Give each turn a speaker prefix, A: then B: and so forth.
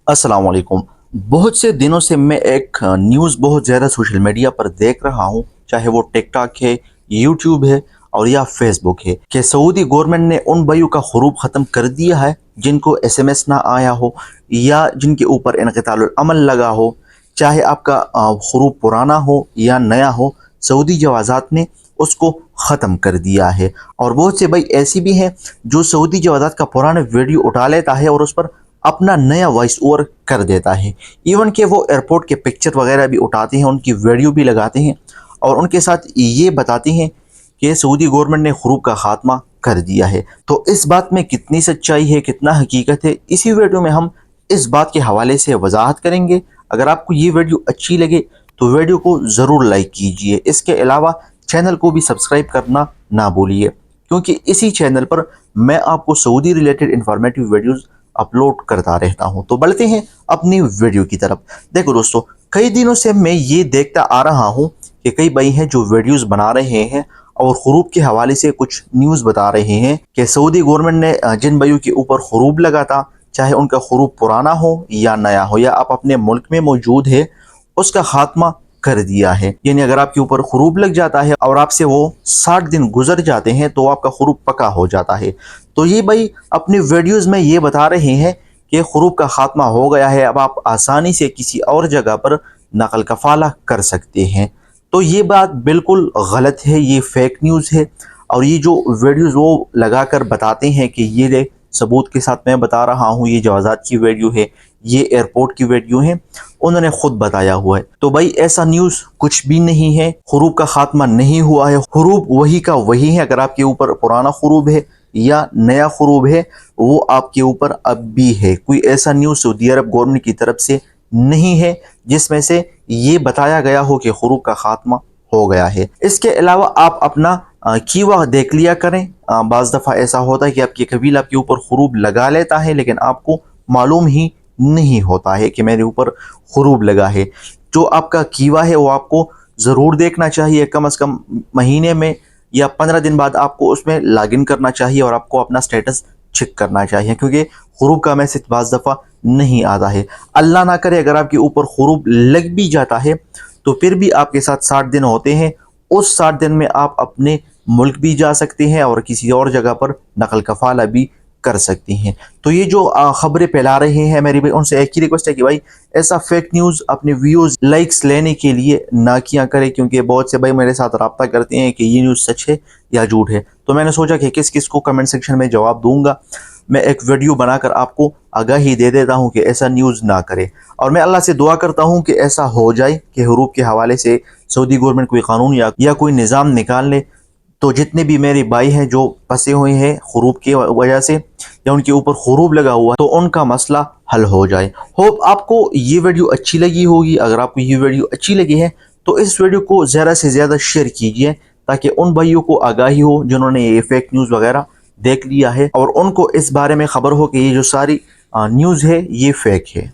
A: अस्सलाम वालेकुम। बहुत से दिनों से मैं एक न्यूज़ बहुत ज़्यादा सोशल मीडिया पर देख रहा हूँ, चाहे वो टिकटॉक है, यूट्यूब है और या फेसबुक है, कि सऊदी गवर्नमेंट ने उन भाइयों का ख़ुरूब ख़त्म कर दिया है जिनको एसएमएस ना आया हो या जिनके ऊपर इनक़िताउल अमल लगा हो। चाहे आपका ख़ुरूब पुराना हो या नया हो, सऊदी जवाज़ात ने उसको ख़त्म कर दिया है। और बहुत से भाई ऐसी भी हैं जो सऊदी जवाज़ात का पुराना वीडियो उठा लेता है और उस पर अपना नया वॉइस ओवर कर देता है। इवन कि वो एयरपोर्ट के पिक्चर वगैरह भी उठाते हैं, उनकी वीडियो भी लगाते हैं और उनके साथ ये बताते हैं कि सऊदी गवर्नमेंट ने ख़ुरूब का ख़ात्मा कर दिया है। तो इस बात में कितनी सच्चाई है, कितना हकीकत है, इसी वीडियो में हम इस बात के हवाले से वजाहत करेंगे। अगर आपको ये वीडियो अच्छी लगे तो वीडियो को ज़रूर लाइक कीजिए। इसके अलावा चैनल को भी सब्सक्राइब करना ना भूलिए, क्योंकि इसी चैनल पर मैं आपको Saudi related informative videos upload करता रहता हूं। तो बढ़ते हैं अपनी वीडियो की तरफ। देखो दोस्तों, कई दिनों से मैं ये देखता आ रहा हूं कि कई भाई हैं जो वीडियोस बना रहे हैं और ख़ुरूब के हवाले से कुछ न्यूज़ बता रहे हैं कि सऊदी गवर्नमेंट ने जिन भाइयों के ऊपर ख़ुरूब लगा था, चाहे उनका ख़ुरूब पुराना हो या नया हो या आप अपने मुल्क में मौजूद है, उसका खात्मा कर दिया है। यानी अगर आपके ऊपर ख़ुरूब लग जाता है और आपसे वो 60 दिन गुजर जाते हैं तो आपका ख़ुरूब पक्का हो जाता है। तो ये भाई अपनी वीडियोस में ये बता रहे हैं कि ख़ुरूब का ख़ात्मा हो गया है, अब आप आसानी से किसी और जगह पर नकल कफ़ाला कर सकते हैं। तो ये बात बिल्कुल गलत है, ये फेक न्यूज़ है। और ये जो वीडियोस वो लगा कर बताते हैं कि ये सबूत के साथ मैं बता रहा हूँ, ये जवाज़ात की वीडियो है, ये एयरपोर्ट की वीडियो है, उन्होंने खुद बताया हुआ है। तो भाई ऐसा न्यूज़ कुछ भी नहीं है, ख़ुरूब का ख़ात्मा नहीं हुआ है, ख़ुरूब वही का वही है। अगर आपके ऊपर पुराना ख़ुरूब है या नया ख़ुरूब है, वो आपके ऊपर अब भी है। कोई ऐसा न्यूज़ सऊदी अरब गवर्नमेंट की तरफ से नहीं है जिसमें से ये बताया गया हो कि ख़ुरूब का ख़ात्मा हो गया है। इसके अलावा आप अपना कीवा देख लिया करें। बाज़ दफ़ा ऐसा होता है कि आपकी कबील आपके ऊपर ख़ुरूब लगा लेता है, लेकिन आपको मालूम ही नहीं होता है कि मेरे ऊपर ख़ुरूब लगा है। जो आपका कीवा है वो आपको ज़रूर देखना चाहिए। कम से कम महीने में या 15 दिन बाद आपको उसमें लॉगिन करना चाहिए और आपको अपना स्टेटस चेक करना चाहिए, क्योंकि ख़ुरूब का मैसेज बाज़ दफ़ा नहीं आता है। अल्लाह ना करे अगर आपके ऊपर ख़ुरूब लग भी जाता है तो फिर भी आपके साथ 60 दिन होते हैं। उस 60 दिन में आप अपने मुल्क भी जा सकते हैं और किसी और जगह पर नकल कफ़ाला भी कर सकती हैं। तो ये जो खबरें फैला रहे हैं मेरी भाई, उनसे एक ही रिक्वेस्ट है कि भाई ऐसा फेक न्यूज़ अपने व्यूज़ लाइक्स लेने के लिए ना किया करें, क्योंकि बहुत से भाई मेरे साथ रब्ता करते हैं कि ये न्यूज़ सच है या झूठ है। तो मैंने सोचा कि किस किस को कमेंट सेक्शन में जवाब दूंगा। मैं एक वीडियो बनाकर आपको आगाही दे देता हूँ कि ऐसा न्यूज़ ना करें। और मैं अल्लाह से दुआ करता हूँ कि ऐसा हो जाए कि ख़ुरूब के हवाले से सऊदी गवर्नमेंट कोई कानून या कोई निज़ाम निकाल ले, तो जितने भी मेरे भाई हैं जो फंसे हुए हैं ख़ुरूब की वजह से या उनके ऊपर ख़ुरूब लगा हुआ, तो उनका मसला हल हो जाए। होप आपको ये वीडियो अच्छी लगी होगी। अगर आपको ये वीडियो अच्छी लगी है तो इस वीडियो को ज़्यादा से ज़्यादा शेयर कीजिए, ताकि उन भाइयों को आगाही हो जिन्होंने ये फेक न्यूज़ वगैरह देख लिया है और उनको इस बारे में ख़बर हो कि ये जो सारी न्यूज़ है ये फेक है।